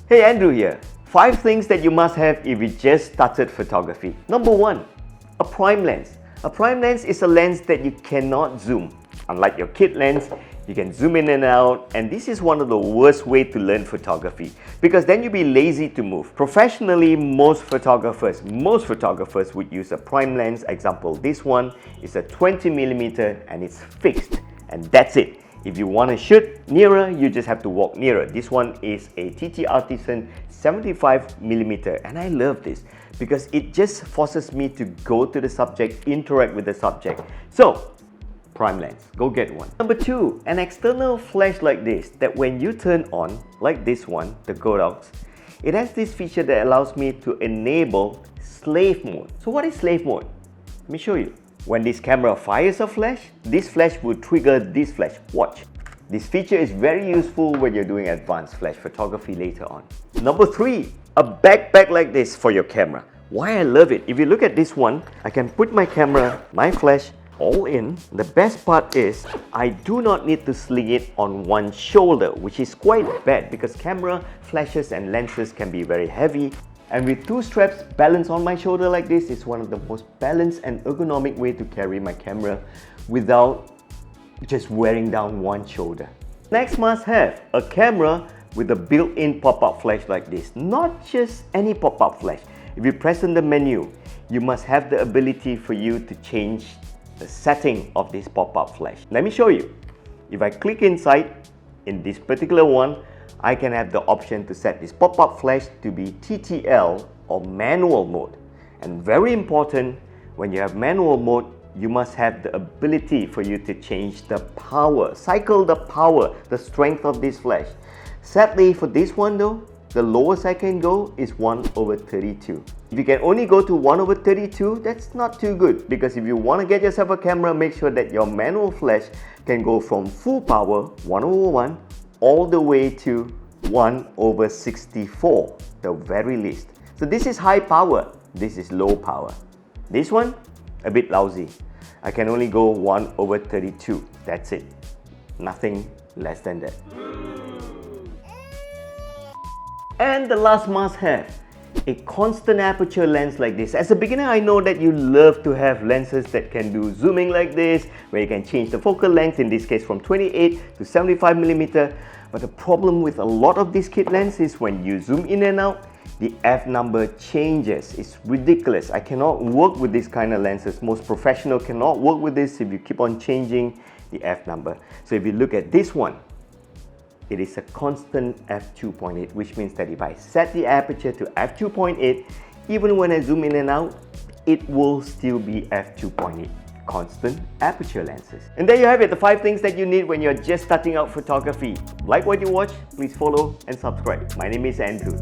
Hey, Andrew here. 5 things that you must have if you just started photography. Number 1, a prime lens. A prime lens is a lens that you cannot zoom. Unlike your kit lens, you can zoom in and out, and this is one of the worst ways to learn photography because then you'll be lazy to move. Professionally, most photographers would use a prime lens. Example, this one is a 20mm and it's fixed, and that's it. If you want to shoot nearer, you just have to walk nearer. This one is a TT Artisan 75mm, and I love this because it just forces me to go to the subject, interact with the subject. So, prime lens, go get one. Number 2, an external flash like this that when you turn on, like this one, the Godox, it has this feature that allows me to enable slave mode. So what is slave mode? Let me show you. When this camera fires a flash, this flash will trigger this flash. Watch. This feature is very useful when you're doing advanced flash photography later on. Number 3, a backpack like this for your camera. Why I love it? If you look at this one, I can put my camera, my flash, all in. The best part is I do not need to sling it on one shoulder, which is quite bad because camera flashes and lenses can be very heavy. And with 2 straps balanced on my shoulder like this, it's one of the most balanced and ergonomic way to carry my camera without just wearing down one shoulder. Next must have a camera with a built-in pop-up flash like this. Not just any pop-up flash. If you press on the menu, you must have the ability for you to change the setting of this pop-up flash. Let me show you. If I click inside, in this particular one, I can have the option to set this pop-up flash to be TTL or manual mode. And very important, when you have manual mode, you must have the ability for you to change the power, cycle the power, the strength of this flash. Sadly, for this one though, the lowest I can go is 1/32. If you can only go to 1/32, that's not too good, because if you want to get yourself a camera, make sure that your manual flash can go from full power 1/1 all the way to 1/64, the very least. So this is high power, this is low power. This one, a bit lousy. I can only go 1/32, that's it. Nothing less than that. And the last must-have, a constant aperture lens like this. As a beginner, I know that you love to have lenses that can do zooming like this, where you can change the focal length, in this case from 28 to 75mm. But the problem with a lot of these kit lenses is when you zoom in and out, the f number changes. It's ridiculous. I cannot work with this kind of lenses. Most professionals cannot work with this if you keep on changing the f number. So if you look at this one, it is a constant f2.8, which means that if I set the aperture to f2.8, even when I zoom in and out, it will still be f2.8. Constant aperture lenses. And there you have it, the 5 things that you need when you're just starting out photography. Like what you watch, please follow and subscribe. My name is Andrew.